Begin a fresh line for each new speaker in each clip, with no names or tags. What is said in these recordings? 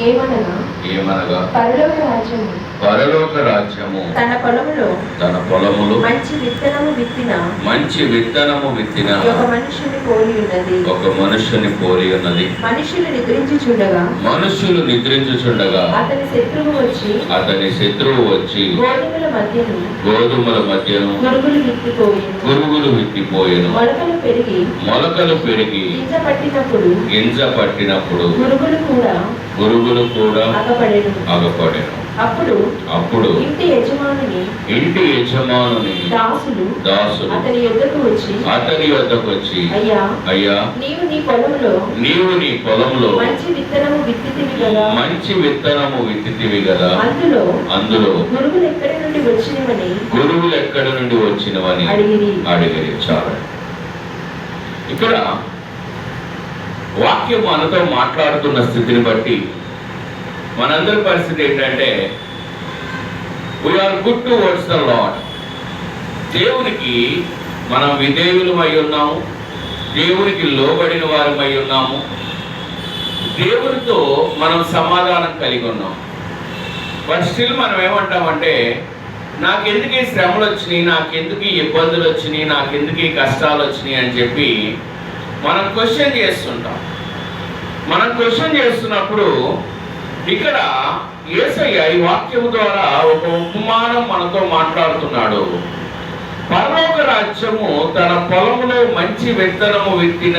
ఏమనగా
పరలోక రాజ్యము
తన పొలములో మంచి విత్తనము విత్తిన ఒక మనుషుని పోలి ఉన్నది. మనుషులు నిద్రించుచుండగా అతని శత్రువు వచ్చి గోధుమల మధ్యను పురుగులు విత్తిపోయెను. మొలకలు పెరిగి గింజ పట్టినప్పుడు పురుగులు కూడా అగపడెను. అప్పుడు ఇంటి యజమానుని దాసులు అతని యొద్దకు వచ్చి అయ్యా, నీవు నీ పొలంలో మంచి విత్తనము విత్తితివి కదా, అందులో గురుగులు ఎక్కడి నుండి వచ్చినవని అడిగిరి. చాలా ఇక్కడ వాక్యం మనతో మాట్లాడుతున్న స్థితిని బట్టి మనందరి పరిస్థితి ఏంటంటే, we are good towards the Lord. దేవునికి మనం విధేయులమై ఉన్నాము, దేవునికి లోబడిన వారమై ఉన్నాము, దేవునితో మనం సమాధానం కలిగి ఉన్నాం. బట్ స్టిల్ మనం ఏమంటామంటే, నాకెందుకు ఈ శ్రమలు వచ్చినాయి, నాకెందుకు ఈ ఇబ్బందులు వచ్చినాయి, నాకెందుకు ఈ కష్టాలు వచ్చినాయి అని చెప్పి మనం క్వశ్చన్ చేస్తుంటాం. మనం క్వశ్చన్ చేస్తున్నప్పుడు ఇక్కడ యేసయ్య ఈ వాక్యము ద్వారా ఒక ఉపమానం మనతో మాట్లాడుతున్నాడు. పరలోక రాజ్యము తన పొలములో మంచి విత్తనము విత్తిన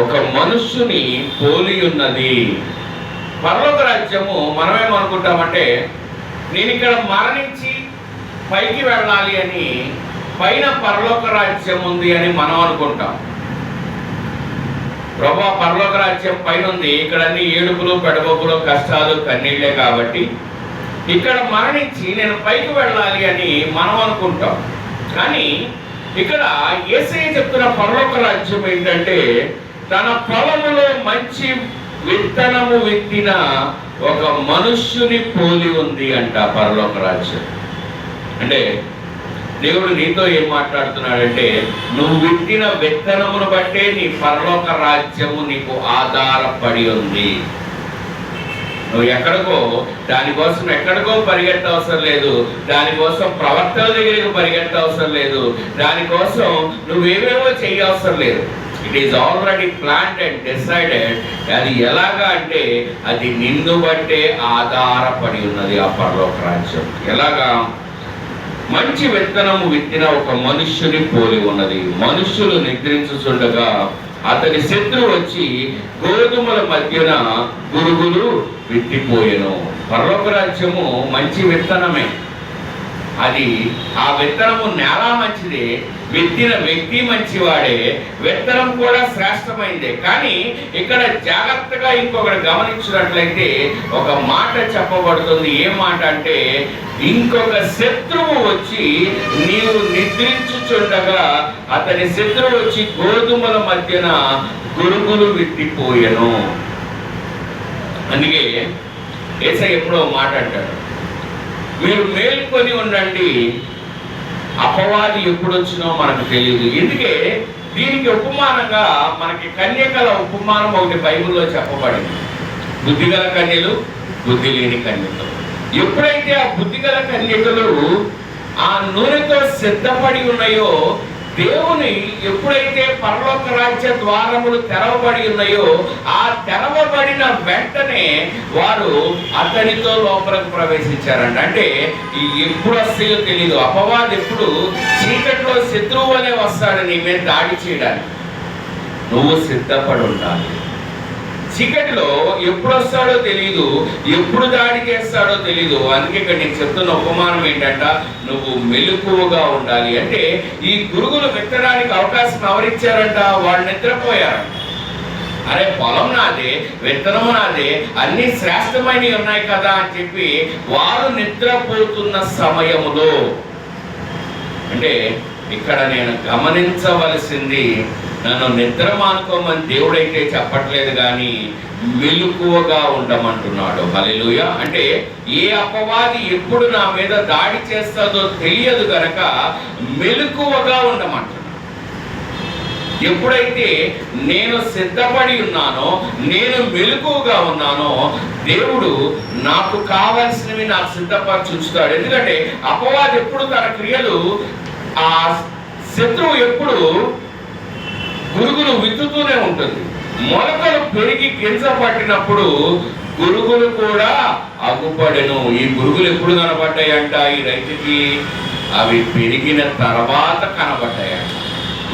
ఒక మనుష్యుని పోలి ఉన్నది. పరలోక రాజ్యము మనమేమనుకుంటామంటే, నేను ఇక్కడ మరణించి పైకి వెళ్ళాలి అని, పైన పరలోక రాజ్యం ఉంది అని మనం అనుకుంటాం. ప్రభా, పరలోక రాజ్యం పైన ఉంది, ఇక్కడ అన్ని ఏడుపులు పెడబొబ్బులు కష్టాలు కన్నీళ్లే కాబట్టి ఇక్కడ మరణించి నేను పైకి వెళ్ళాలి అని మనం అనుకుంటాం. కానీ ఇక్కడ యేసయ్య చెప్తున్న పరలోక రాజ్యం ఏంటంటే, తన పొలములో మంచి విత్తనము విత్తిన ఒక మనుష్యుని పోలి ఉంది అంట పరలోక రాజ్యం. అంటే దేవుడు నీతో ఏం మాట్లాడుతున్నాడంటే, నువ్వు విత్తిన విత్తనమును బట్టే నీ పరలోక రాజ్యము నీకు ఆధారపడి ఉంది. నువ్వు దానికోసం ఎక్కడికో పరిగెత్త అవసరం లేదు, దానికోసం ప్రవక్తల దగ్గరికి పరిగెత్త అవసరం లేదు, దానికోసం నువ్వేమేమో చేయవసరం లేదు. It is already planned and decided. అది ఎలాగా అంటే, అది నిన్ను బట్టే ఆధారపడి ఉన్నది ఆ పరలోక రాజ్యం. ఎలాగా? మంచి విత్తనము విత్తిన ఒక మనుష్యుని పోలి ఉన్నది. మనుష్యులు నిద్రించుచుండగా అతని శత్రువు వచ్చి గోధుమల మధ్యన పురుగులు విత్తిపోయెను. పరలోక రాజ్యము మంచి విత్తనమే. అది ఆ విత్తనము నేల మంచిదే, విత్తిన వ్యక్తి మంచివాడే, విత్తనం కూడా శ్రేష్టమైందే. కానీ ఇక్కడ జాగ్రత్తగా ఇంకొకటి గమనించినట్లయితే ఒక మాట చెప్పబడుతుంది. ఏ మాట అంటే, ఇంకొక శత్రువు వచ్చి నీవు నిద్రించుచుండగా అతని శత్రువు వచ్చి గోధుమల మధ్యన గురుగులు విత్తిపోయెను. అందుకే యేసయ్య ఎప్పుడో మాట అంటాడు, మీరు మేల్కొని ఉండండి, అపవాది ఎప్పుడు వచ్చినో మనకు తెలియదు. ఎందుకే దీనికి ఉపమానంగా మనకి కన్యకల ఉపమానం ఒకటి బైబిల్లో చెప్పబడింది. బుద్ధిగల కన్యలు, బుద్ధి లేని కన్యకలు. ఎప్పుడైతే ఆ బుద్ధిగల కన్యకలు ఆ నూనెతో సిద్ధపడి ఉన్నాయో, దేవుని ఎప్పుడైతే పరలోక రాజ్య ద్వారములు తెరవబడి ఉన్నాయో, ఆ తెరవబడిన వెంటనే వారు అతనితో లోపలికి ప్రవేశించారంట. అంటే ఎప్పుడు వస్తాయో తెలీదు. అపవాది ఎప్పుడు చీకట్లో శత్రువు అనే వస్తాడు నీ మీద దాడి చేయడానికి. నువ్వు సిద్ధపడి ఉండాలి. చీకటిలో ఎప్పుడు వస్తాడో తెలీదు, ఎప్పుడు దాడి చేస్తాడో తెలీదు. అందుకే ఇక్కడ నేను చెప్తున్న ఉపమానం ఏంటంట, నువ్వు మెలకువగా ఉండాలి. అంటే ఈ గురుగులు విత్తడానికి అవకాశం ఎవరిచ్చారంట? వాళ్ళు నిద్రపోయారంట. అరే, పొలం నాదే, విత్తనము నాదే, అన్ని శ్రేష్టమైనవి ఉన్నాయి కదా అని చెప్పి వారు నిద్రపోతున్న సమయములో, అంటే ఇక్కడ నేను గమనించవలసింది, నన్ను నిద్ర మానుకోమని దేవుడైతే చెప్పట్లేదు, కానీ మెలకువగా ఉండమంటున్నాడు. హల్లెలూయా. అంటే ఏ అపవాది ఎప్పుడు నా మీద దాడి చేస్తాదో తెలియదు గనక మెలకువగా ఉండమంటున్నాడు. ఎప్పుడైతే నేను సిద్ధపడి ఉన్నానో, నేను మెలకువగా ఉన్నానో, దేవుడు నాకు కావాల్సినవి నాకు సిద్ధపరిచి ఉంచుతాడు. ఎందుకంటే అపవాది ఎప్పుడు తన క్రియలు, ఆ శత్రువు ఎప్పుడు గురుగులు విత్తుతూనే ఉంటుంది. మొలకలు పెరిగి గింజ పట్టినప్పుడు గురుగులు కూడా అగుపడెను. ఈ గురుగులు ఎప్పుడు కనబడ్డాయంట ఈ రైతుకి? అవి పెరిగిన తర్వాత కనబడ్డాయంట.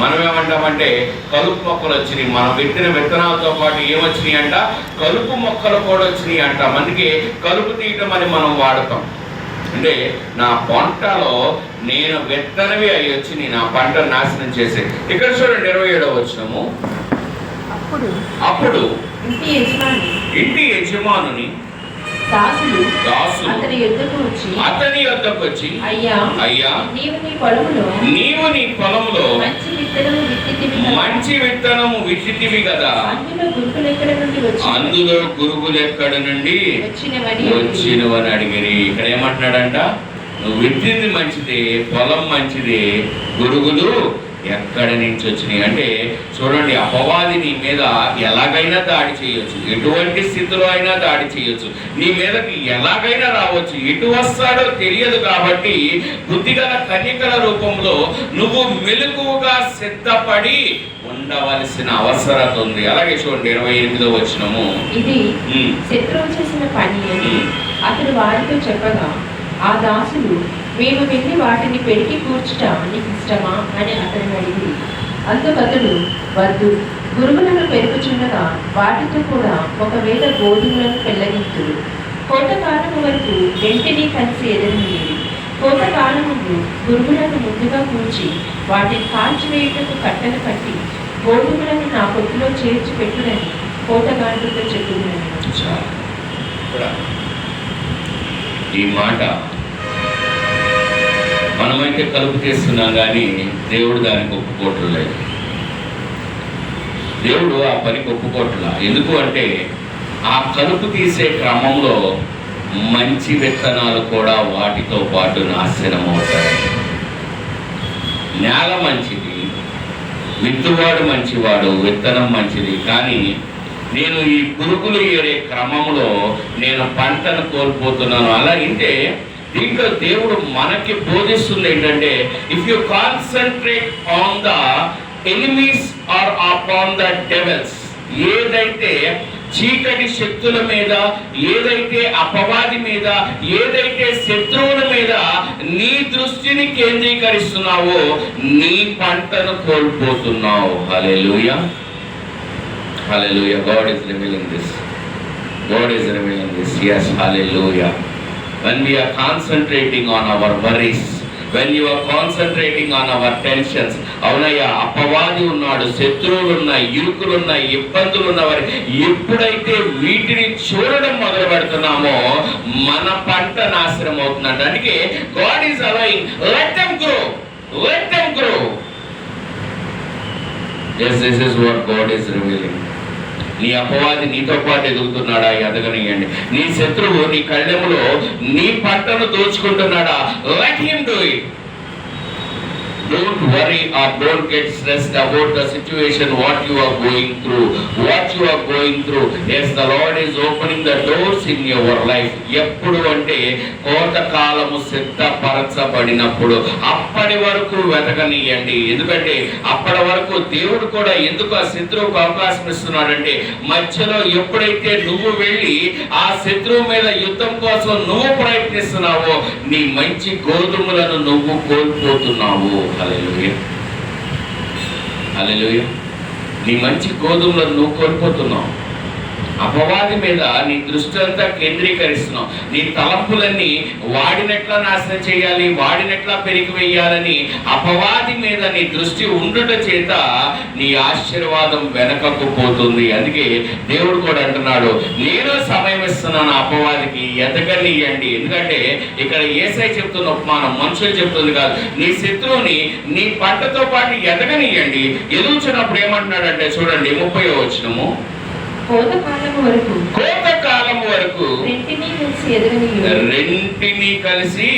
మనం ఏమంటామంటే కలుపు మొక్కలు వచ్చినాయి. మనం పెట్టిన విత్తనాలతో పాటు ఏమొచ్చినాయి అంట? కలుపు మొక్కలు కూడా వచ్చినాయి అంట. అందుకే కలుపు తీయటం అని మనం వాడతాం. అంటే నా పంటలో నేను విత్తనవి అవి వచ్చి నా పంట నాశనం చేసే. ఇక్కడ చూడండి 27వ వచనము. అప్పుడు ఇంటి యజమానుని దాసులు అతని యొద్దకు వచ్చి, అయ్యా, నీవు నీ పొలములో మంచి విత్తనము విత్తితివి కదా, అందులో గురుగులు ఎక్కడ నుండి వచ్చినవని అడిగిరి. ఇక్కడ ఏమంటున్నాడంట? నువ్వు విత్తింది మంచిదే, పొలం మంచిదే, గురుగులు ఎక్కడి నుంచి వచ్చినాయి అంటే చూడండి, అపవాది నీ మీద ఎలాగైనా దాడి చేయొచ్చు, ఎటువంటి స్థితిలో అయినా దాడి చేయొచ్చు, నీ మీదకి ఎలాగైనా రావచ్చు. ఎటు వస్తాడో తెలియదు. కాబట్టి బుద్ధిగల కన్యకల రూపంలో నువ్వు మెలకువగా సిద్ధపడి ఉండవలసిన అవసరత ఉంది. అలాగే చూడండి 28వ వచనము.
ఇది శత్రువు చేసిన పని అని అతడు వారితో చెప్పగా, ఆ దాసులు, మేము వెళ్ళి వాటిని పెరిగి కూర్చుట నీకు ఇష్టమా అని అతను అడిగి, అందుకతడు, వద్దు, గురుగులను పెరుగుచుండగా వాటితో కూడా ఒకవేళ గోధుమలను పెళ్ళగింతుడు. కోతకాలము వరకు వెంటనే కలిసి ఎదురుండేది. కోతకాలము గురుగులను ముందుగా కూర్చి వాటిని కాల్చివేయుటకు కట్టెలు కట్టి గోధుమలను నా పొత్తులో చేర్చి పెట్టుడని కోతగాండ్రుతో చెప్పుకున్నాను.
ఈ మాట మనమైతే కలుపు చేస్తున్నాం, కానీ దేవుడు దానికి ఒప్పుకోవట్లేదు. దేవుడు ఆ పనికి ఒప్పుకోవట్లా. ఎందుకు అంటే ఆ కలుపు తీసే క్రమంలో మంచి విత్తనాలు కూడా వాటితో పాటు నాశనం అవుతాయి. నేల మంచిది, విత్తువాడు మంచివాడు, విత్తనం మంచిది, కానీ నేను ఈ పురుగులు ఏరే క్రమంలో నేను పంటను కోల్పోతున్నాను. అలా అంటే దీంట్లో దేవుడు మనకి బోధిస్తుంది ఏంటంటే, if you concentrate on the enemies are upon the devils, ఏదైతే చీకటి శక్తుల మీద, ఏదైతే అపవాది మీద, ఏదైతే శత్రువుల మీద నీ దృష్టిని కేంద్రీకరిస్తున్నావో నీ పంటను కోల్పోతున్నావు. హల్లెలూయా, హల్లెలూయా. God is revealing this. God is revealing this. Yes, hallelujah. When we are concentrating on our worries, when you are concentrating on our tensions, అవునయ్యా, అపవాది ఉన్నాడు, శత్రువులు ఉన్నాయి, ఇరుకులు ఉన్నాయి, ఇబ్బందులు ఉన్నవారు, ఎప్పుడైతే వీటిని చూడడం మొదలు పెడుతున్నామో మన పంట నాశనం అవుతుందంట. అందుకే God is allowing, let them grow, let them grow. Yes, this is what God is revealing. నీ అపవాది నీతో పాటు ఎదుగుతున్నాడా? ఎదగనియండి. నీ శత్రువు నీ కళ్ళెములో నీ పంటను దోచుకుంటున్నాడా? Let him do it. Don't worry or don't get stressed about the situation, what you are going through, what you are going through. Yes, the Lord is opening the doors in your life. ఎప్పుడు అంటే కోతకాలము సిద్ధపరచబడినప్పుడు, అప్పటి వరకు వెతకనియండి. ఎందుకంటే అప్పటి వరకు దేవుడు కూడా ఎందుకు ఆ శత్రువుకు అవకాశం ఇస్తున్నాడంటే, మధ్యలో ఎప్పుడైతే నువ్వు వెళ్ళి ఆ శత్రువు మీద యుద్ధం కోసం నువ్వు ప్రయత్నిస్తున్నావో నీ మంచి గోధుమలను నువ్వు కోల్పోతున్నావు. హల్లెలూయా, హల్లెలూయా. నీ మంచి గోధుమలను నువ్వు కోల్పోతున్నావు. అపవాది మీద నీ దృష్టి అంతా కేంద్రీకరిస్తున్నావు. నీ తలంపులన్నీ వాడినట్లా నాశనం చేయాలి, వాడినట్లా పెరిగి వేయాలని అపవాది మీద నీ దృష్టి ఉండుట చేత నీ ఆశీర్వాదం వెనకకు పోతుంది. అందుకే దేవుడు కూడా అంటున్నాడు, నేను సమయం ఇస్తున్నాను అపవాదికి, ఎదగనియండి. ఎందుకంటే ఇక్కడ యేసయ్య చెప్తున్న ఉపమానం మనుషులు చెప్తుంది కాదు. నీ శత్రువుని నీ పంటతో పాటు ఎదగనియండి. ఎదుగుచున్నప్పుడు ఏమంటున్నాడంటే చూడండి 30వ వచనము.
కోతకాలము వరకు
కోతకాలము వరకు
రెంటినీ కలిసి ఎదగనీయుడు.
రెంటిని కలిసి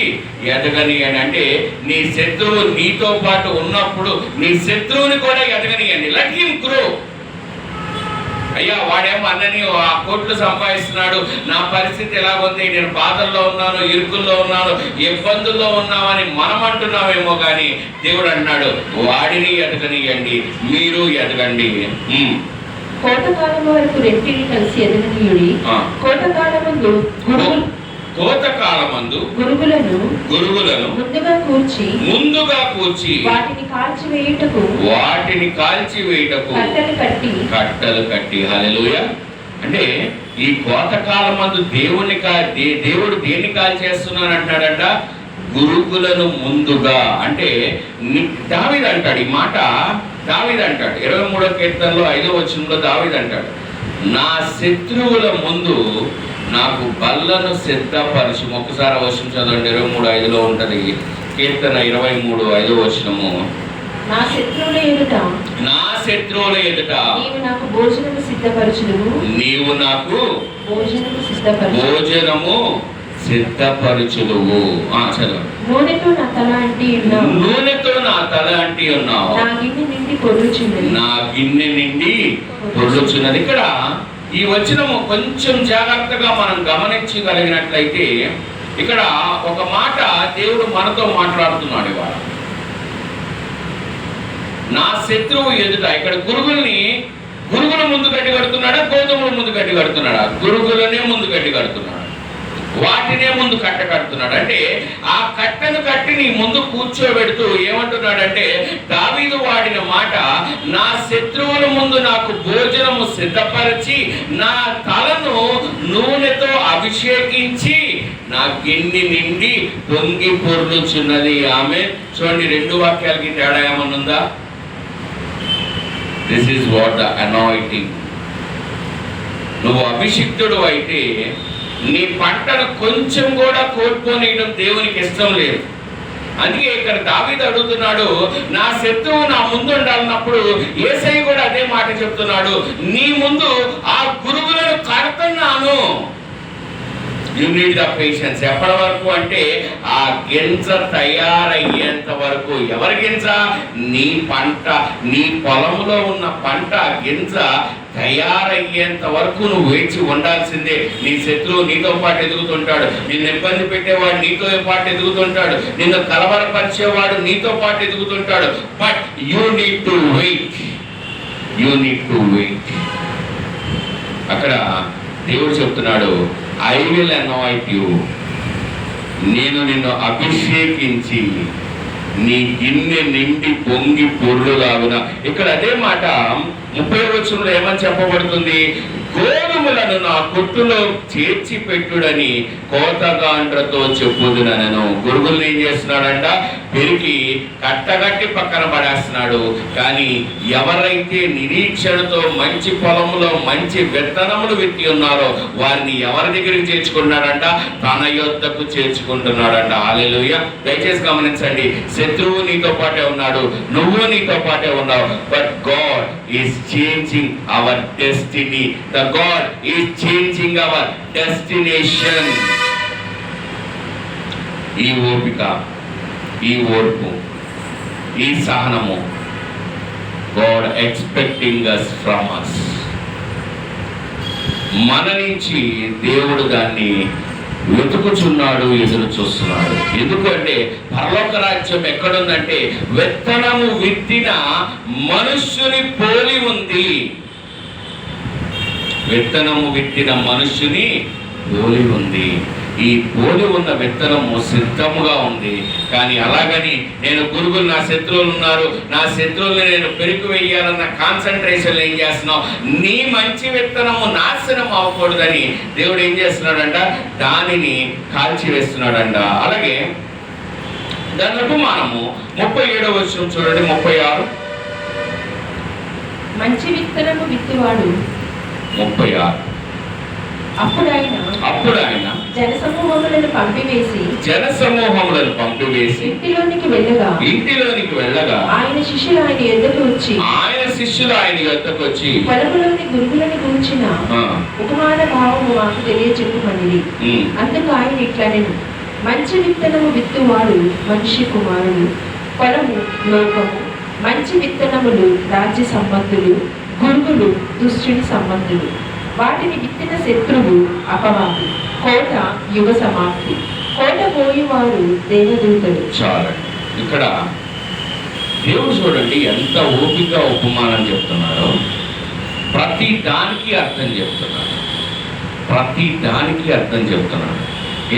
ఎదగనియండి. అంటే నీ శత్రువు నీతో పాటు ఉన్నప్పుడు నీ శత్రువుని కూడా ఎదగనియండి. Let him grow. అయ్యా వాడేమో అన్నని ఆ కోట్లు సంపాదిస్తున్నాడు, నా పరిస్థితి ఎలాగుంది, నేను బాధల్లో ఉన్నాను, ఇరుకుల్లో ఉన్నాను, ఇబ్బందుల్లో ఉన్నామని మనం అంటున్నామేమో కానీ దేవుడు అన్నాడు వాడిని ఎదగనియండి, మీరు ఎదగండి.
కోతకాలం వరకు రెంటిని కలిసి ఎదగనీయుడి. కోతకాలమందు
కోతకాలమందు గురుగులను ముందుగా కూర్చి వాటిని కాల్చివేయుటకు కట్టలు కట్టి. హల్లెలూయా. అంటే ఈ కోతకాలమందు దేవుడు దేన్ని కాల్చేస్తున్నాను అంటాడట? గురుగులను ముందుగా. అంటే దావీదు అంటాడు ఈ మాట. దావీదు అంటాడు 23వ కీర్తనలో 5వ వచనంలో దావీదు అంటాడు, నా శత్రువుల ముందు నాకు బల్లను సిద్ధపరచు. ఒక్కసారి వచనం చదవండి. 23:5లో ఉంటది. కీర్తన 23:5 వచనము.
నా శత్రువుల ఎదుట నీవు నాకు భోజనము సిద్ధపరచుదువు. చదవండి. నూనెతో నా తల అంటి ఉన్నావు, నా గిన్నె నిండి పొర్లుచున్నది. ఇక్కడ ఈ వచనము కొంచెం జాగ్రత్తగా మనం గమనించగలిగినట్లయితే ఇక్కడ ఒక మాట దేవుడు మనతో మాట్లాడుతున్నాడు ఇవాళ. నా శత్రువు ఎదుట. ఇక్కడ గురుగుల ముందు కట్టి కడుతున్నాడా, గోధుమల ముందు కట్టి కడుతున్నాడా? గురుగులనే ముందు కట్టి కడుతున్నాడు, వాటినే ముందు కట్ట కడుతున్నాడు. అంటే ఆ కట్టను కట్టి నీ ముందు కూర్చోబెడుతూ ఏమంటున్నాడంటే దావీదు వాడిన మాట, నా శత్రువుల ముందు నాకు భోజనము సిద్ధపరిచి నా తలను నూనెతో అభిషేకించి నా గిన్నె నిండి పొంగి పొర్లుచున్నది. ఆమె చూడండి, 2 వాక్యాలకి తేడా ఏమన్నుందా? This is what the anointing. నువ్వు అభిషిక్తుడు అయితే నీ పంటను కొంచెం కూడా కోల్పోనియడం దేవునికి ఇష్టం లేదు. అందుకే ఇక్కడ దావీదు అడుగుతున్నాడు, నా శత్రువు నా ముందు ఉండాలన్నప్పుడు యేసయ్య కూడా అదే మాట చెప్తున్నాడు, నీ ముందు ఆ గురుగులను కడుతున్నాను. You need the patience. ఎప్పటి వరకు అంటే ఆ గింజ తయారయ్యేంత వరకు. ఎవరి గింజ? నీ పంట, నీ పొలంలో ఉన్న పంట గింజ తయారయ్యేంత వరకు నువ్వు వేచి ఉండాల్సిందే. నీ శత్రువు నీతో పాటు ఎదుగుతుంటాడు, నిన్ను ఇబ్బంది పెట్టేవాడు నీతో పాటు ఎదుగుతుంటాడు, నిన్ను కలవరపరిచేవాడు నీతో పాటు ఎదుగుతుంటాడు. But you need to wait. అక్కడ దేవుడు చెప్తున్నాడు, ఐ విల్ అనాయింట్ యు. నేను నిన్ను అభిషేకించి నీ గిన్నె నిండి పొంగి పొర్లులాగున. ఇక్కడ అదే మాట 30వ వచనంలో ఏమని చెప్పబడుతుంది? గోధుమలను నా కొట్టులో చేర్చి పెట్టుడని కోతగాండ్రతో చెప్పుదునను. గురుగుల్ని ఏం చేస్తున్నాడంట? పెరిగి కట్టగట్టి పక్కన పడేస్తున్నాడు. కానీ ఎవరైతే నిరీక్షణతో మంచి పొలంలో మంచి విత్తనములు విత్తి ఉన్నారో వారిని ఎవరి దగ్గరికి చేర్చుకుంటున్నాడంట? తన యొద్దకు చేర్చుకుంటున్నాడంట. హల్లెలూయా. దయచేసి గమనించండి, శత్రువు నీతో పాటే ఉన్నాడు, నువ్వు నీతో పాటే ఉన్నావు. But God is changing hour destiny. God is changing our destination. ఈ ఓపిక, ఈ ఓర్పు, ఈ సహనము God expecting us from us. మన నుంచి దేవుడు దాన్ని వెతుకుచున్నాడు, ఎదురు చూస్తున్నాడు. ఎందుకంటే పరలోక రాజ్యం ఎక్కడుందంటే విత్తనము విత్తిన మనుష్యుని పోలి ఉంది. విత్తనము విత్తిన మనుష్యుని పోలి ఉంది. ఈ పోలి ఉన్న విత్తనము సిద్ధముగా ఉంది. కానీ అలాగని నేను గురుగులు, నా శత్రువులు ఉన్నారు, నా శత్రువుల్ని నేను పెరుగు వేయాలన్న కాన్సన్ట్రేషన్ ఏం చేస్తున్నావు? నీ మంచి విత్తనము నాశనం అవ్వకూడదని దేవుడు ఏం చేస్తున్నాడంట? దానిని కాల్చివేస్తున్నాడంట. అలాగే దాని ఉపమానము 37వ వచనం చూడండి. 36 మంచి విత్తనము విత్తువాడు
36
అప్పుడు ఆయన జనసమూహములను పంపివేసి
ఇంటిలోనికి వెళ్ళగా
ఆయన శిష్యులు ఆయన
యొద్దకు వచ్చి
పొలములోని గురుగులను గురించిన ఉపమాన భావము మాకు తెలియచెప్పుమనిది. అందుకు ఆయన ఇట్లనెను, మంచి విత్తనము విత్తువాడు మనిషి కుమారుడు, పొలము లోకము, మంచి విత్తనములు రాజ్య సంబంధులు, గురుగులు దుష్టుని సంబంధులు. వాటిని విత్తిన శత్రువు అపవాది, కోట యుగ సమాప్తి, కోట పోయేవారు దేవదూతలు.
చాలా ఇక్కడ దేవుడు చూడండి ఎంత ఓపిక ఉపమానం చెప్తున్నారో. ప్రతి దానికి అర్థం చెప్తున్నాడు.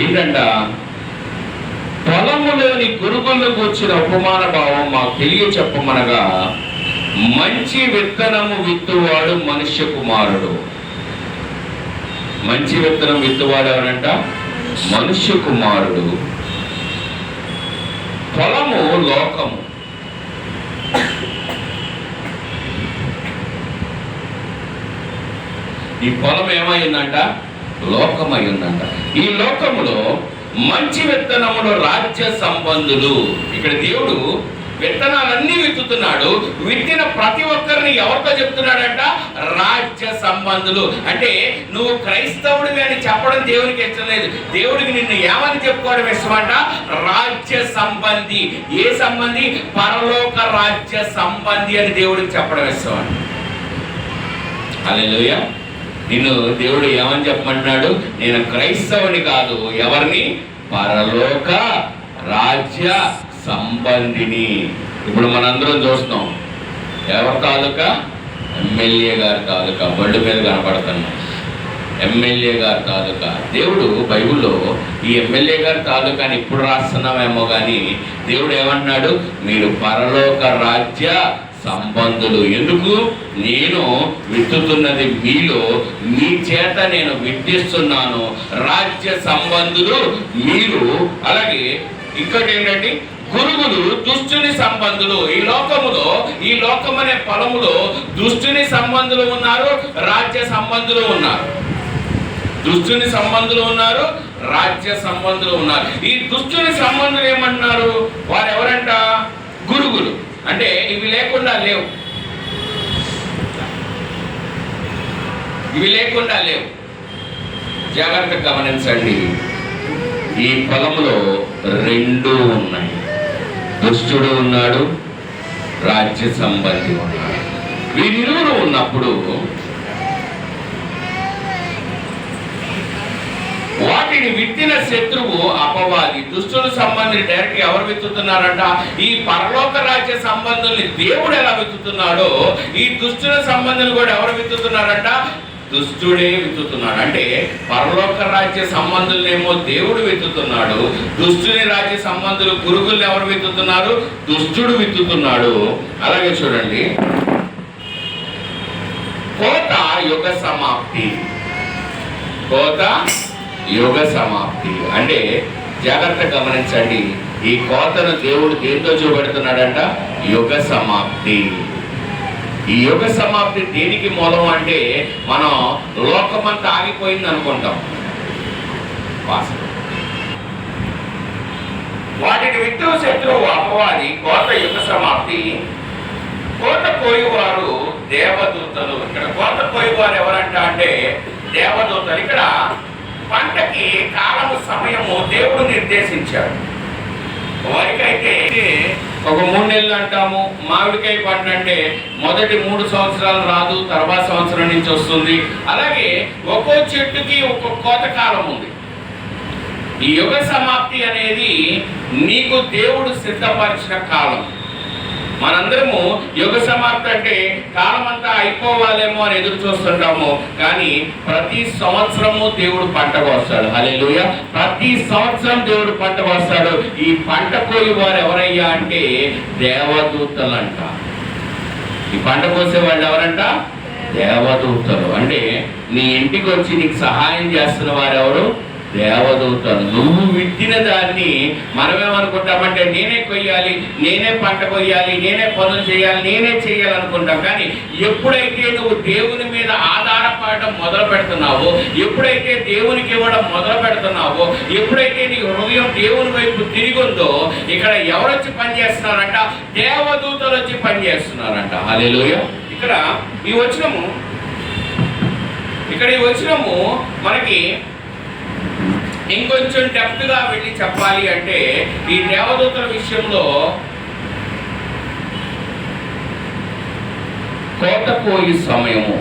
ఏంటంట, పొలములోని గురుగులకు వచ్చిన ఉపమాన భావం మాకు తెలియచెప్పమనగా, మంచి విత్తనము విత్తువాడు మనుష్య కుమారుడు. మంచి విత్తనం విత్తువాడు ఎవరంట? మనుష్య కుమారుడు. పొలము లోకము. ఈ పొలం ఏమైందంట? లోకమైందంట. ఈ లోకములో మంచి విత్తనములు రాజ్య సంబంధులు. ఇక్కడ దేవుడు విత్తనాలన్నీ విత్తుతున్నాడు. విత్తిన ప్రతి ఒక్కరిని ఎవరితో చెప్తున్నాడంట? రాజ్య సంబంధులు. అంటే నువ్వు క్రైస్తవుడివి అని చెప్పడం దేవునికి ఇష్టం లేదు. దేవుడికి నిన్ను ఏమని చెప్పుకోవడం ఇష్టమంట? రాజ్య సంబంధి. ఏ సంబంధి? పరలోక రాజ్య సంబంధి అని దేవుడికి చెప్పడం ఇష్టం. హల్లెలూయా. నిన్ను దేవుడు ఏమని చెప్పమంటున్నాడు? నేను క్రైస్తవుని కాదు, ఎవరిని? పరలోక రాజ్య సంబంధిని. ఇప్పుడు మనందరం చూస్తున్నాం, ఎవరి తాలూకా? ఎమ్మెల్యే గారి తాలూకా. బళ్ళు మీద కనపడుతున్నాం, ఎమ్మెల్యే గారి తాలూకా. దేవుడు బైబిల్లో ఈ ఎమ్మెల్యే గారి తాలూకాని ఇప్పుడు రాస్తున్నామేమో కానీ దేవుడు ఏమంటున్నాడు? మీరు పరలోక రాజ్య సంబంధులు. ఎందుకు? నేను విత్తుతున్నది మీలో, మీ చేత నేను విత్తిస్తున్నాను. రాజ్య సంబంధులు మీరు. అలాగే ఇంకోటి ఏంటంటే, గురుగులు దుష్టుని సంబంధులు. ఈ లోకములో, ఈ లోకం అనే పొలములో దుష్టుని సంబంధులు ఉన్నారు, రాజ్య సంబంధులు ఉన్నారు. దుష్టుని సంబంధులు ఉన్నారు, రాజ్య సంబంధులు ఉన్నారు. ఈ దుష్టుని సంబంధులు ఏమంటున్నారు? వారు ఎవరంట? గురుగులు. అంటే ఇవి లేకుండా లేవు, జాగ్రత్తగా గమనించండి. ఈ పొలంలో రెండు ఉన్నాయి. దుష్టుడు ఉన్నాడు, రాజ్య సంబంధి ఉన్నాడు. వీరిరువురు ఉన్నప్పుడు వాటిని విత్తిన శత్రువు అపవాది. దుష్టుల సంబంధిని డైరెక్ట్ ఎవరు విత్తుతున్నారంట? ఈ పరలోక రాజ్య సంబంధుల్ని దేవుడు ఎలా విత్తుతున్నాడో, ఈ దుష్టుల సంబంధులు కూడా ఎవరు విత్తుతున్నారంట? దుష్టుడే విత్తుతున్నాడు. అంటే పరలోక రాజ్య సంబంధులనేమో దేవుడు విత్తుతున్నాడు, దుష్టుని రాజ్య సంబంధులు గురుగుల్ని ఎవరు విత్తుతున్నారు? దుష్టుడు విత్తుతున్నాడు. అలాగే చూడండి, కోత యుగ సమాప్తి. కోత యుగ సమాప్తి అంటే జాగ్రత్తగా గమనించండి. ఈ కోతను దేవుడు దేంతో చూపెడుతున్నాడంట? యుగ సమాప్తి. ఈ యుగ సమాప్తి దేనికి మూలం అంటే, మనం లోకమంతా ఆగిపోయింది అనుకుంటాం. వాటిని విత్తు శత్రువు అపవాది. కోత యుగ సమాప్తి. కోత కోయువారు దేవదూతలు. ఇక్కడ కోత కోయువారు ఎవరంట అంటే దేవదూతలు. ఇక్కడ పంటకి కాలము సమయము దేవుడు నిర్దేశించాడు. వరికైతే ఒక 3 నెలలు అంటాము. మామిడికాయ పంట అంటే మొదటి 3 సంవత్సరాలు రాదు, తర్వాత సంవత్సరం నుంచి వస్తుంది. అలాగే ఒక్కో చెట్టుకి ఒక్కొక్క కోత కాలం ఉంది. ఈ యుగ సమాప్తి అనేది నీకు దేవుడు సిద్ధపరిచిన కాలం. మనందరము యుగ సమాప్తి అంటే కాలం అంతా అయిపోవాలేమో అని ఎదురు చూస్తుంటాము, కానీ ప్రతి సంవత్సరము దేవుడు పంట కోస్తాడు. హల్లెలూయా. ప్రతి సంవత్సరం దేవుడు పంట కోస్తాడు. ఈ పంట కోయి వారు ఎవరయ్యా అంటే దేవదూతలంట. ఈ పంట కోసే వాళ్ళు ఎవరంట? దేవదూతలు. అంటే నీ ఇంటికి వచ్చి నీకు సహాయం చేస్తున్న వారు ఎవరు? దేవదూతలు. నువ్వు విత్తిన దాన్ని మనమేమనుకుంటామంటే నేనే కొయ్యాలి, నేనే పంట కొయ్యాలి, నేనే పనులు చేయాలి, నేనే చేయాలనుకుంటాం. కానీ ఎప్పుడైతే నువ్వు దేవుని మీద ఆధారపడటం మొదలు పెడుతున్నావో, ఎప్పుడైతే దేవునికి ఇవ్వడం మొదలు పెడుతున్నావో, ఎప్పుడైతే నీ హృదయం దేవుని వైపు తిరిగిందో, ఇక్కడ ఎవరొచ్చి పనిచేస్తున్నారంట? దేవదూతలు వచ్చి పనిచేస్తున్నారంట. హల్లెలూయా. ఇక్కడ ఈ వచనము మనకి ఇంకొంచెం డెప్త్గా వెళ్ళి చెప్పాలి అంటే, ఈ దేవదూతల విషయంలో కోత కోయి సమయము,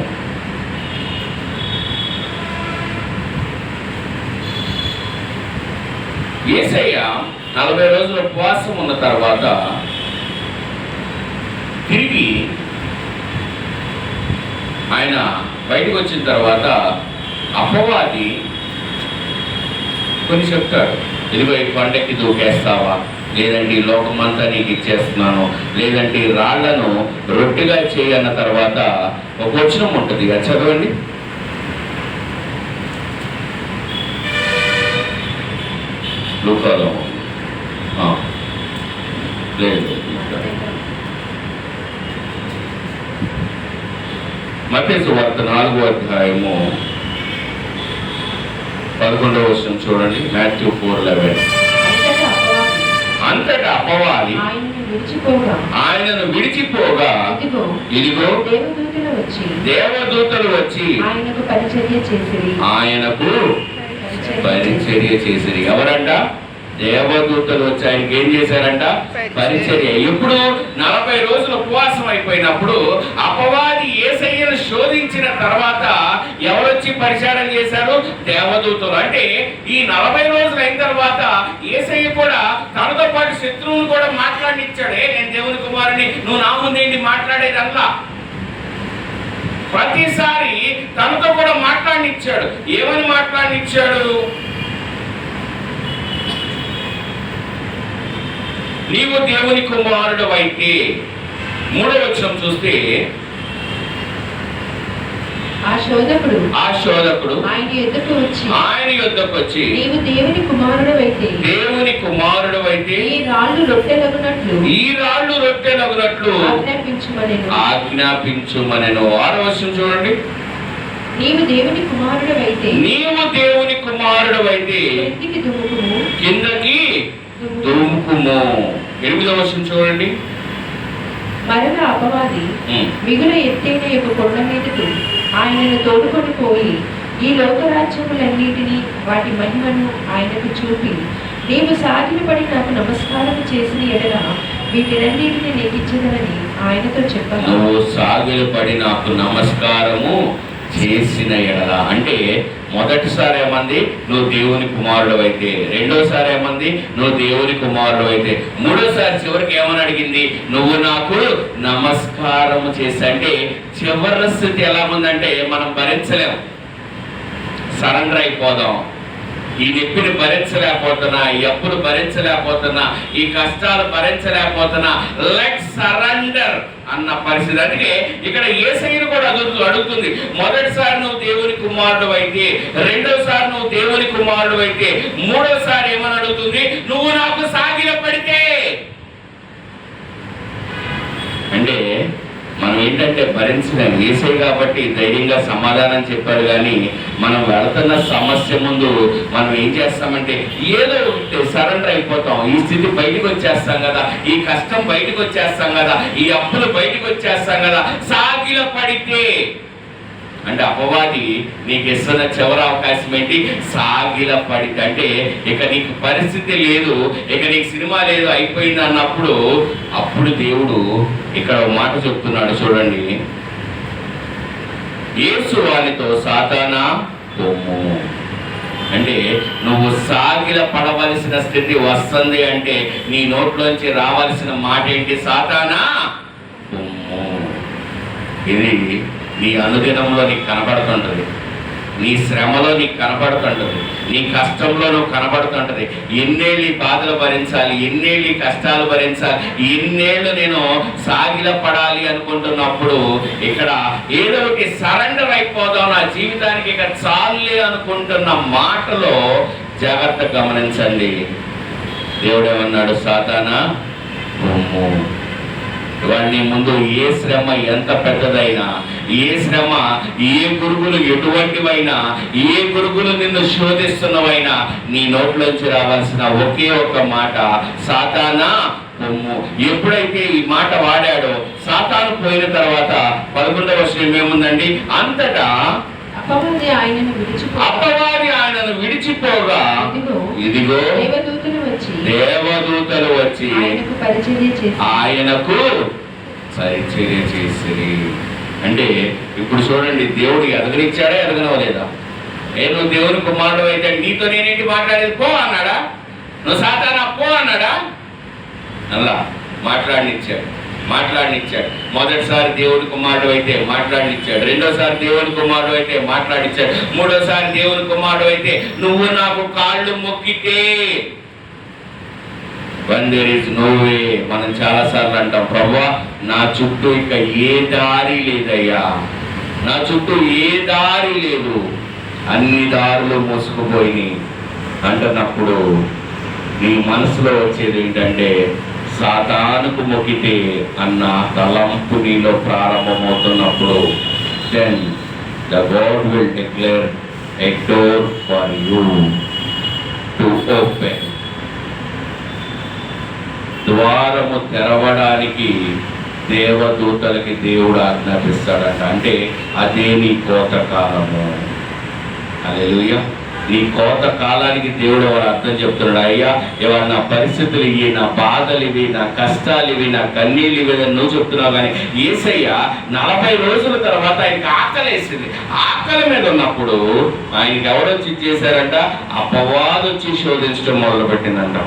యేసయ్య 40 రోజుల ఉపవాసం ఉన్న తర్వాత తిరిగి ఆయన బయటకు వచ్చిన తర్వాత అపవాది కొన్ని చెప్తాడు. ఇదిగో ఈ కొండకి దూకేస్తావా, లేదంటే ఈ లోకమంతా నీకు ఇచ్చేస్తున్నాను, లేదంటే ఈ రాళ్లను రొట్టెగా చేయన్న తర్వాత ఒక వచనం ఉంటుంది, అది చదవండి. లూకాలో లేదు, మత్తయి సువార్త 4వ అధ్యాయము 11వ వచనం చూడండి. మాథ్యూ 4:11. అంతటా అపవాది ఆయనను విడిచిపోగా ఇదిగో దేవదూతలు వచ్చి ఆయనకు పరిచర్య చేసిరి. ఎవరంట? దేవదూతలు వచ్చి ఆయనకి ఏం చేశారంట? పరిచర్య. ఇప్పుడు 40 రోజులు ఉపవాసం అయిపోయినప్పుడు అపవాది యేసయ్యను శోధించిన తర్వాత ఎవరొచ్చి పరిచారం చేశారు? దేవదూతలు. అంటే ఈ 40 రోజులు అయిన తర్వాత యేసయ్య కూడా తనతో పాటు శత్రువును కూడా మాట్లాడినిచ్చాడే, నేను దేవుని కుమారుని, నువ్వు నా ముందేంటి మాట్లాడేదల్లా. ప్రతిసారి తనతో కూడా మాట్లాడినిచ్చాడు. ఏమని మాట్లాడినిచ్చాడు? నీవు దేవుని కుమారుడు అయితే. 3వ వచనం చూస్తే
ఆ శోధకుడు
ఆయన యొద్దకు వచ్చి
నీవు దేవుని కుమారుడు అయితే ఈ రాళ్ళు రొట్టెలగునట్లు
ఆజ్ఞాపించుమనెను. 6వ వచనం చూడండి.
నీవు దేవుని కుమారుడు అయితే కిందకి
దుముకుము. 8వ వచనం చూడండి.
మరలా అపవాది మిగుల ఎత్తైన యొక్క కొండ మీదకు ఆయనను తోడుకొని పోయి ఈ లోకరాజ్యములన్నిటినీ వాటి మహిమను ఆయనకు చూపి, నీవు సాగిలపడి నాకు నమస్కారం చేసిన ఎడల వీటినన్నిటిని నీకు ఇచ్చదనని ఆయనతో చెప్పాను.
నువ్వు సాగిలపడి నాకు నమస్కారము చేసిన ఎడల అంటే, మొదటిసారి ఏమంది? నువ్వు దేవుని కుమారుడు అయితే. రెండోసారి ఏమంది? నువ్వు దేవుని కుమారుడు అయితే. మూడోసారి చివరికి ఏమని అడిగింది? నువ్వు నాకు నమస్కారము చేసి. అంటే చివరి స్థితి ఎలా ఉందంటే, మనం భరించలేము, సరెండర్ అయిపోదాం. ఈ నొప్పిని భరించలేకపోతున్నా, ఈ అప్పులు భరించలేకపోతున్నా, ఈ కష్టాలు భరించలేకపోతున్నా, లెట్ సరెండర్ అన్న పరిస్థితి. అందుకే ఇక్కడ యేసయ్యను కూడా అడుగుతుంది. మొదటిసారి నువ్వు దేవుని కుమారుడు అయితే, రెండోసారి నువ్వు దేవుని కుమారుడు అయితే, మూడోసారి ఏమని అడుగుతుంది? నువ్వు నాకు సాగిలపడితే. అంటే మనం ఏంటంటే భరించలేము. యేసయ్య కాబట్టి ధైర్యంగా సమాధానం చెప్పాడు. కానీ మనం వెళుతున్న సమస్య ముందు మనం ఏం చేస్తామంటే ఏదో సరెండర్ అయిపోతాం. ఈ స్థితి బయటకు వచ్చేస్తాం కదా, ఈ కష్టం బయటకు వచ్చేస్తాం కదా, ఈ అప్పులు బయటకు వచ్చేస్తాం కదా, సాగిల పడితే. అంటే అపవాది నీకు ఇస్తున్న చివరి అవకాశం ఏంటి? సాగిల పడితే. అంటే ఇక నీకు పరిస్థితి లేదు, ఇక నీకు సినిమా లేదు, అయిపోయింది అన్నప్పుడు అప్పుడు దేవుడు ఇక్కడ మాట చెప్తున్నాడు చూడండి. యేసు వానితో సాతానా పొమ్ము. అంటే నువ్వు సాగిల పడవలసిన స్థితి వస్తుంది అంటే నీ నోట్లోంచి రావాల్సిన మాట ఏంటి? సాతానా పొమ్ము. ఇది నీ అనుదినంలో నీకు కనబడుతుంటది, నీ శ్రమలో నీకు కనబడుతుంటది, నీ కష్టంలో నువ్వు కనబడుతుంటది. ఎన్నేళ్ళు ఈ బాధలు భరించాలి, ఎన్నేళ్ళు ఈ కష్టాలు భరించాలి, ఎన్నేళ్ళు నేను సాగిల పడాలి అనుకుంటున్నప్పుడు ఇక్కడ ఏదో ఒకటి సరెండర్ అయిపోదాం, నా జీవితానికి ఇక చాలే అనుకుంటున్న మాటలో జాగ్రత్తగా గమనించండి. దేవుడు ఏమన్నాడు? సాతానా పొమ్ము. ఇవన్నీ ముందు ఏ శ్రమ ఎంత పెద్దదైనా, ఏ శ్రమ, ఏ గురుగులు ఎటువంటివైనా, ఏ గురుగులు నిన్ను శోధిస్తున్నవైనా నీ నోట్లోంచి రావాల్సిన ఒకే ఒక మాట, సాతానా పొమ్ము. ఎప్పుడైతే ఈ మాట వాడాడో సాతాను పోయిన తర్వాత 11వ వచనం ఏముందండి? అంతటా
అపవాది ఆయనను విడిచిపోగా
ఇదిగో దేవదూతలు వచ్చి ఆయనకు పరిచర్య చేసిరి. అంటే ఇప్పుడు చూడండి, దేవుడు ఎదగనిచ్చాడా ఎదగనవలేదా? నువ్వు దేవుని కుమారుడు అయితే నీతో నేనేంటి మాట్లాడేది? పో అన్నాడా? నువ్వు సాతానా పో అన్నాడా? అలా మాట్లాడినిచ్చాడు. మొదటిసారి దేవుని కుమారుడు అయితే మాట్లాడినిచ్చాడు, రెండోసారి దేవుని కుమారుడు అయితే మాట్లాడిచ్చాడు, మూడోసారి దేవుని కుమారుడు అయితే నువ్వు నాకు కాళ్ళు మొక్కితే when there is no way. మనం చాలాసార్లు అంటాం, ప్రభువా నా చుట్టూ ఇక ఏ దారి లేదయ్యా, నా చుట్టూ ఏ దారి లేదు, అన్ని దారులు మూసుకుపోయినాయి అంటున్నప్పుడు నీ మనసులో వచ్చేది ఏంటంటే, సాతానుకు మొక్కితే అన్న తలంపు నీలో ప్రారంభమవుతున్నప్పుడు then the God will declare a door for you to open. ద్వారము తెరవడానికి దేవదూతలకి దేవుడు ఆజ్ఞాపిస్తాడంట. అంటే అదే నీ కోతకాలము. హల్లెలూయా. నీ కోత కాలానికి దేవుడు ఎవరు అర్థం చెప్తున్నాడు? అయ్యా ఎవరు నా పరిస్థితులు ఇవి, నా బాధలు ఇవి, నా కష్టాలు ఇవి, నా కన్నీళ్ళు ఇవి అని నువ్వు చెప్తున్నావు. కానీ యేసయ్య 40 రోజుల తర్వాత ఆయనకి ఆకలేసింది. ఆకలి మీద ఉన్నప్పుడు ఆయనకి ఎవరొచ్చి ఇచ్చేశారంట? అపవాది వచ్చి శోధించడం మొదలు పెట్టిందంట.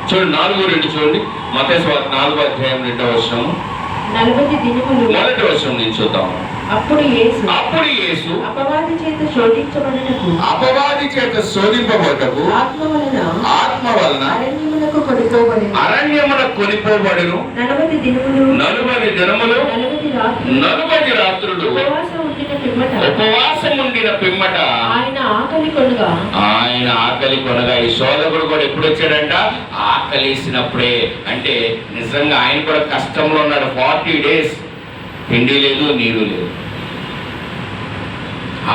చూడండి 4:2 చూడండి. మత్తయి సువార్త 4వ అధ్యాయం 2వ వచనం
40 దినములు
మొదటి వచనం నుంచి చూద్దాము.
అప్పుడు యేసు
అపవాది చేత శోధింపబడటకు ఆత్మ వలన అరణ్యమున కొనిపోబడెను. 40 దినములు 40 రాత్రులు ఉపవాసం ఉండిన పిమ్మట ఆయన ఆకలి కొనగా ఈ శోధకుడు కూడా ఎప్పుడు వచ్చాడంట? ఆకలేసినప్పుడే. అంటే నిజంగా ఆయన కూడా కష్టంలో ఉన్నాడు. 40 డేస్ తిండి లేదు, నీరు లేదు.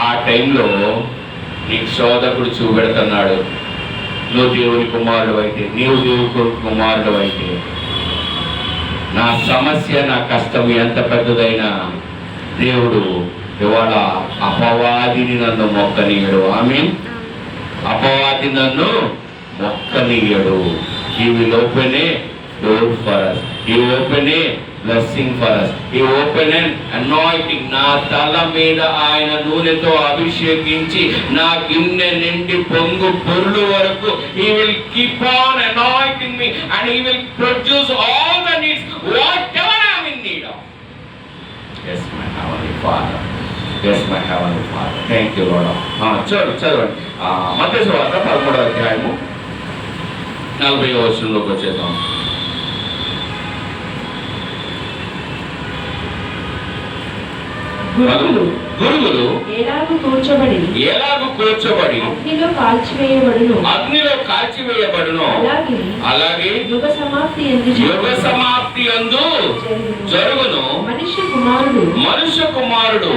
ఆ టైంలో నీకు శోధకుడు చూపెడుతున్నాడు, నువ్వు దేవుని కుమారుడు అయితే, నీవు దేవుని కుమారుడు అయితే, నా సమస్య, నా కష్టం ఎంత పెద్దదైనా దేవుడు ఇవాళ అపవాదిని నన్ను మొక్కనీయడు. ఆమేన్. అపవాది నన్ను మొక్కనీయడు. He will open a door for us. He will open a blessing for us. He will open an anointing. నా తల మీద ఆయన నూనెతో అభిషేకించి నా గిన్నె నిండి పొంగు పొర్లు వరకు He will keep on anointing me and He will produce all the needs whatever I am in need of. Yes, my heavenly Father. Yes, my heavenly Father. Thank you, Lord. చదవండి. మత్తయి సువార్త 13వ అధ్యాయము 40వ వచనంలోకి వచ్చేద్దాం. గురుగులు ఎలాగు కూర్చోబడి అగ్నిలో కాల్చివేయబడును. అలాగే యుగ సమాప్తి యందు జరుగును. మనుష్య కుమారుడు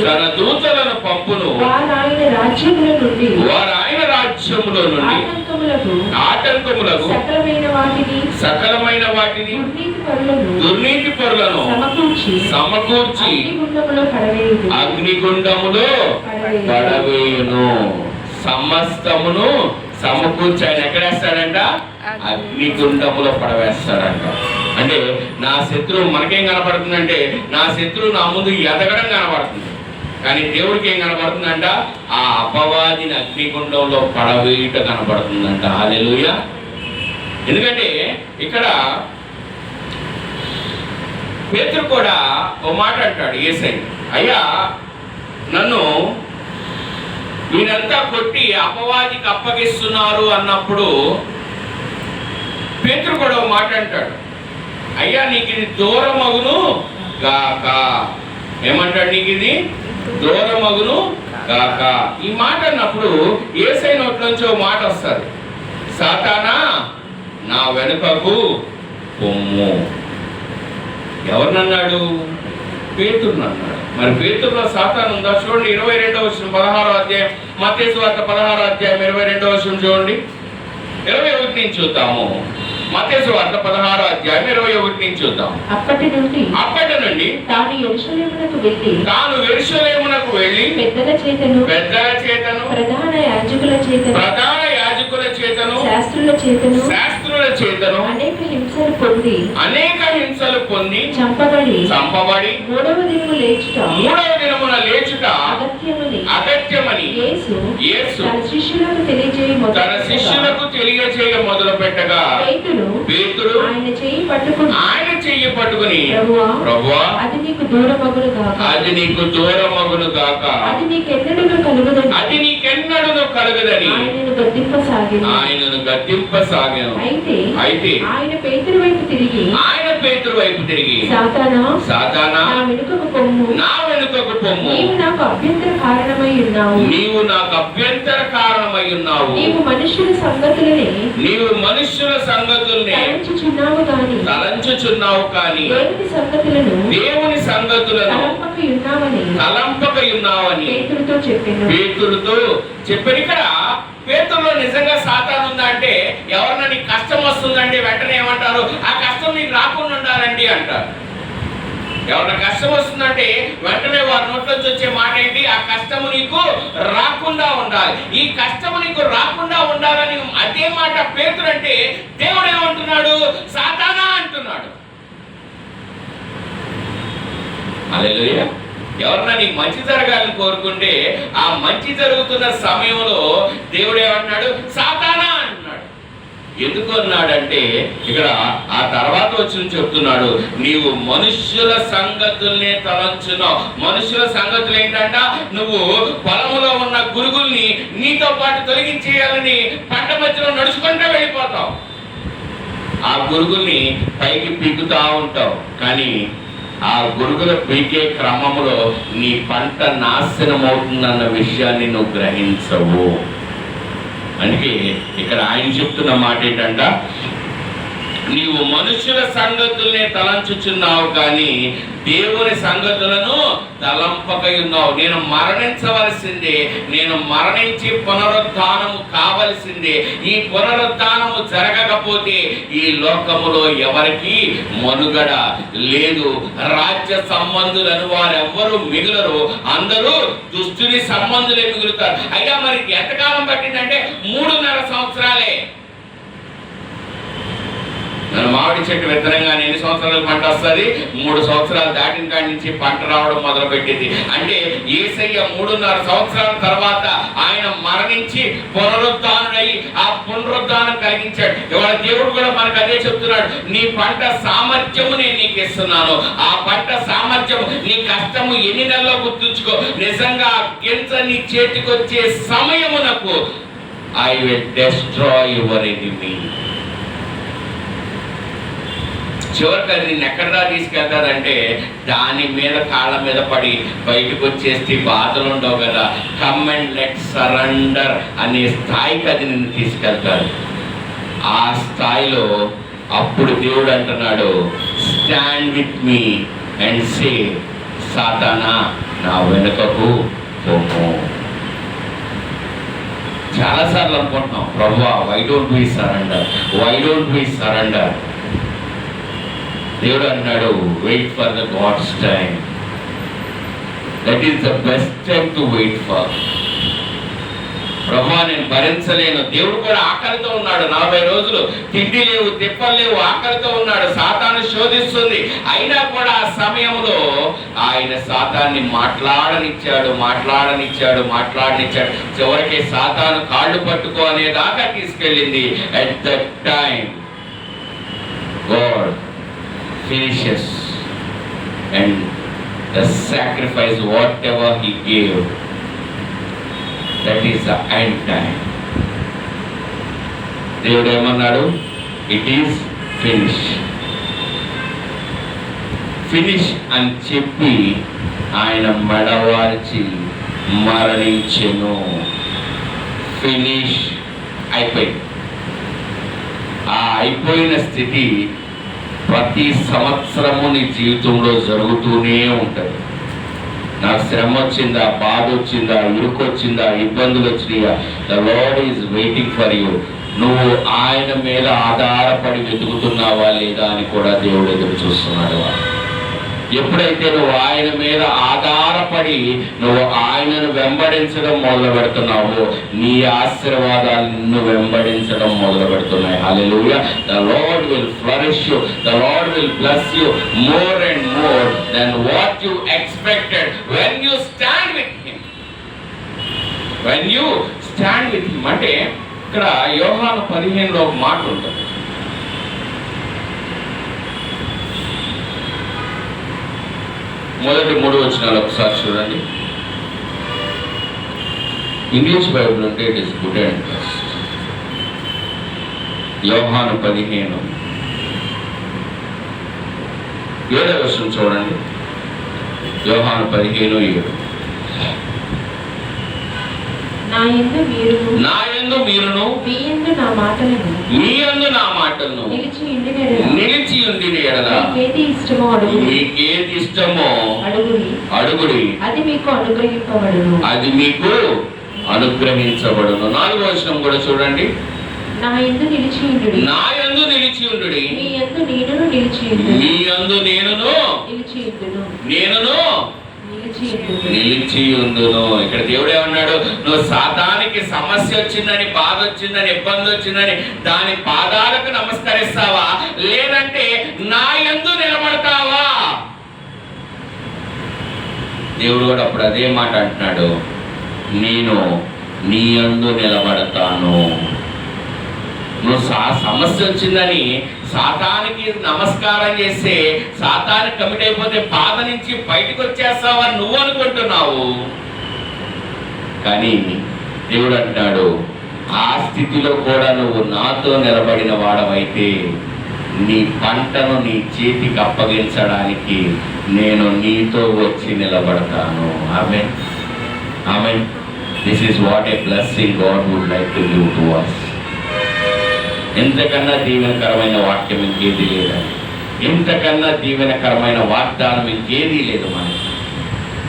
తన దూతలను పంపును. వారాయన రాజ్యములో నుండి ఆటంకములకు సకలమైన వాటిని దుర్నీతి పరులను సమకూర్చి అగ్నిగుండములో పడవేయును. సమస్తమును సమకూర్చి ఆయన ఎక్కడేస్తాడంట? అగ్నిగుండములో పడవేస్తాడంట. అంటే నా శత్రువు మనకేం కనపడుతుందంటే, నా శత్రువు నా ముందు ఎదగడం కనపడుతుంది. కానీ దేవుడికి ఏం కనపడుతుందంట? ఆ అపవాదిని అగ్నిగుండంలో పడవేయుట కనపడుతుందంట. హల్లెలూయా. ఎందుకంటే ఇక్కడ పేతురు కూడా ఓ మాట అంటాడు యేసయ్య, అయ్యా నన్ను వీరంతా కొట్టి అపవాదికి అప్పగిస్తున్నారు అన్నప్పుడు పేతురు కూడా ఓ మాట అంటాడు, అయ్యా నీకు ఇది దూరమగును గాక. ఏమంటాడు? నీకు ఇది దూరమగును గాక. ఈ మాట అన్నప్పుడు యేసయ్య నోట్లోంచి ఓ మాట వస్తుంది, సాతానా నా వెనుకకు పొమ్ము. ఎవరినన్నాడు? పేతురుని అన్నాడు. మరి పేతురులో సాతాను ఉందా? చూడండి 22వ వచనం 16వ అధ్యాయం, మత్తయి సువార్త 16వ అధ్యాయం 22వ వచనం చూడండి. 21 నుంచి చూద్దాము. మత్తయి సువార్త 16వ అధ్యాయం 21 నుంచి చూద్దాం.
అప్పటి నుండి
తాను యెరూషలేమునకు వెళ్ళి పెద్దల చేతను
ప్రధాన యాజకుల చేతను
శాస్త్రుల చేతను
అనేక హింసలు పొంది చంపబడి
మూడవ దినమున లేచుట అగత్యమని యేసు తన శిష్యులకు తెలియజేయ మొదలు పెట్టగా పేతురు ఆయన చెయ్యి పట్టుకుని ప్రభువా అది నీకు దూరమగును గాక, అది నీకెన్నడూను కలుగదని ఆయనను గద్దింపసాగాను. అయితే ఆయన పేతురు వైపు తిరిగి సాతానా నా వెనుకకు పొమ్ము,
నీవు నాకు అభ్యంతర కారణమై ఉన్నావు. నీవు
మనుష్యుల సంగతుల్ని తలంచుచున్నావు కానీ దేవుని సంగతులను తలంపకయున్నావని పేతురుతో చెప్పారు. ఇక్కడ పేతురులో నిజంగా సాతాను ఉందా అంటే, ఎవరన్నా నీకు కష్టం వస్తుందంటే వెంటనే ఏమంటారు? ఆ కష్టం నీకు రాకుండా ఉండాలండి అంటారు. ఎవరైనా కష్టం వస్తుందంటే వెంటనే వారి నోట్లోంచి వచ్చే మాట ఏంటి? ఆ కష్టము నీకు రాకుండా ఉండాలి. ఈ కష్టము నీకు రాకుండా ఉండాలని అదే మాట పేతురు అంటే, దేవుడు ఏమంటున్నాడు? సాతానా అంటున్నాడు. హల్లెలూయా. ఎవరన్నా నీకు మంచి జరగాలని కోరుకుంటే ఆ మంచి జరుగుతున్న సమయంలో దేవుడు ఏమంటున్నాడు? సాతానా అంటున్నాడు. ఎందుకు అన్నాడంటే, ఇక్కడ ఆ తర్వాత వచ్చి చెప్తున్నాడు, నీవు మనుష్యుల సంగతుల్నే తలంచున్నావు. మనుష్యుల సంగతులు ఏంటంట? నువ్వు పొలములో ఉన్న గురుగుల్ని నీతో పాటు తొలగించేయాలని పంట మధ్యలో నడుచుకుంటూ వెళ్ళిపోతావు. ఆ గురుగుల్ని పైకి పీకుతా ఉంటావు, కానీ ఆ గురుగుల పీకే క్రమంలో నీ పంట నాశనం అవుతుందన్న విషయాన్ని నువ్వు గ్రహించవు. అందుకే ఇక్కడ ఆయన చెప్తున్న మాట ఏంటంట, నీవు మనుషుల సంగతుల్నే తలంచుచున్నావు కానీ దేవుని సంగతులను తలంపకై ఉన్నావు. నేను మరణించవలసిందే, నేను మరణించి పునరుద్ధానము కావలసిందే. ఈ పునరుద్ధానము జరగకపోతే ఈ లోకములో ఎవరికి మనుగడ లేదు. రాజ్య సంబంధులను వారెవ్వరూ మిగులరు, అందరూ దుష్టుని సంబంధులే మిగులుతారు. అయ్యా మరి ఎంతకాలం పట్టిందంటే 3.5 సంవత్సరాలే. మన మామిడి చెట్టు విత్తనంగానే ఎన్ని సంవత్సరాలు పంట వస్తుంది? 3 సంవత్సరాలు దాటిన కాడి నుంచి పంట రావడం మొదలు పెట్టింది. అంటే యేసయ్య 3.5 సంవత్సరాల తర్వాత ఆయన మరణించి పునరుద్ధానుడై ఆ పునరుద్ధానం కలిగించాడు. ఇవాళ దేవుడు కూడా మనకు అదే చెప్తున్నాడు, నీ పంట సామర్థ్యము నేను నీకు ఇస్తున్నాను. ఆ పంట సామర్థ్యం నీ కష్టము ఎన్ని నెలలో గుర్తుంచుకో. నిజంగా గింజ నీ చేతికొచ్చే సమయమునకు I will destroy your enemy. చివరికి అది నిన్ను ఎక్కడదా తీసుకెళ్తాదంటే దాని మీద కాళ్ళ మీద పడి బయటకు వచ్చేస్తే బాధలు ఉండవు కదా. కమ్ అండ్ లెట్ సరెండర్ అనే స్థాయికి అది నిన్ను తీసుకెళ్తాడు. ఆ స్థాయిలో అప్పుడు దేవుడు అంటున్నాడు, stand with me and say సాతానా నా వెనుకకు పోము. చాలాసార్లు అనుకుంటున్నాం, ప్రభువా వై డోంట్ వి సరెండర్. దేవుడు అన్నాడు, wait for the God's time. That is the best time to wait for. ప్రభువా నేను భరించలేను. దేవుడు కూడా ఆకలితో ఉన్నాడు. 40 రోజులు తిండి లేవు, తిప్పలు లేవు, ఆకలితో ఉన్నాడు. సాతాను శోధిస్తుంది. అయినా కూడా ఆ సమయంలో ఆయన సాతాన్ని మాట్లాడనిచ్చాడు. చివరికి సాతాను కాళ్ళు పట్టుకో అనేదాకా తీసుకెళ్ళింది. At that time God finishes and the sacrifice whatever he gave, that is the end time. దేవుడు ఏమన్నాడు? ఇట్ ఈస్ ఫినిష్ అని చెప్పి ఆయన మెడవాల్చి మరణించెను. ఫినిష్, అయిపోయింది. ఆ అయిపోయిన స్థితి ప్రతి సంవత్సరము నీ జీవితంలో జరుగుతూనే ఉంటుంది. నాకు శ్రమ వచ్చిందా, బాధ వచ్చిందా, ఇరుకు వచ్చిందా, ఇబ్బందులు వచ్చినాయా, the lord is waiting for you. నువ్వు ఆయన మీద ఆధారపడి వెతుకుతున్నావా లేదా అని కూడా దేవుడు ఎదురు చూస్తున్నాడు. ఎప్పుడైతే నువ్వు ఆయన మీద ఆధారపడి నువ్వు ఆయనను వెంబడించడం మొదలు పెడుతున్నావో నీ ఆశీర్వాదాలు నిన్ను వెంబడించడం మొదలు పెడుతున్నాయి. Hallelujah. The Lord will flourish you, the Lord will bless you more and more then what you expected when you stand with him. when you stand with him అంటే ఇక్కడ యోహాను 15లో ఒక మాట ఉంటుంది. మొదటి 3 వచనాలు ఒకసారి చూడండి. ఇంగ్లీష్ బైబిల్ అంటే it is good and best. యోహాను 15 7వ వచనం చూడండి. యోహాను 15:7.
నా యందు మీరును
మీ యందు నా మాటలను నిలిచి ఉండిన యెడల మీకేది ఇష్టమో అడుగుడి, అది మీకు అనుగ్రహించబడును. 4వ వచనం కూడా చూడండి. నా యందు నిలిచి ఉండుడి, మీ యందు నేనును నిలిచి ఉండును. ఇక్కడ దేవుడు ఏమన్నాడు? నువ్వు సాతానికి సమస్య వచ్చిందని, బాధ వచ్చిందని, ఇబ్బంది వచ్చిందని దాని పాదాలకు నమస్కరిస్తావా, లేదంటే నా యందు నిలబడతావా? దేవుడు కూడా అప్పుడు అదే మాట అంటున్నాడు, నేను నీ యందు నిలబడతాను. నువ్వు సమస్య వచ్చిందని సాతానికి నమస్కారం చేస్తే సాతానికి కమిట్ అయిపోతే బాధ నుంచి బయటకు వచ్చేస్తావని నువ్వు అనుకుంటున్నావు. కానీ దేవుడు అంటాడు, ఆ స్థితిలో కూడా నువ్వు నాతో నిలబడిన వాడవైతే నీ పంటను నీ చేతికి అప్పగించడానికి నేను నీతో వచ్చి నిలబడతాను. Amen, amen. This is what a blessing God would like to give to us. ఎంతకన్నా దీవెనకరమైన వాక్యం ఇంకేది లేదండి. ఇంతకన్నా దీవెనకరమైన వాగ్దానం ఇంకేది లేదు మనకి.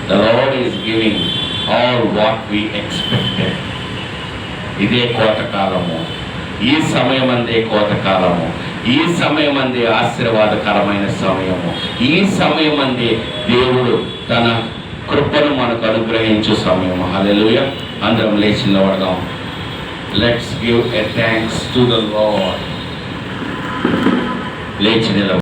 The Lord is giving all what we expected. ఇదే కోతకాలము, ఈ సమయం అందే కోతకాలము, ఈ సమయం అందే ఆశీర్వాదకరమైన సమయము, ఈ సమయం అందే దేవుడు తన కృపను మనకు అనుగ్రహించు సమయము. హల్లెలూయా. అందరం లేచి నిలబడదాం. Let's give a thanks to the Lord. లేచి నిలబడదాం.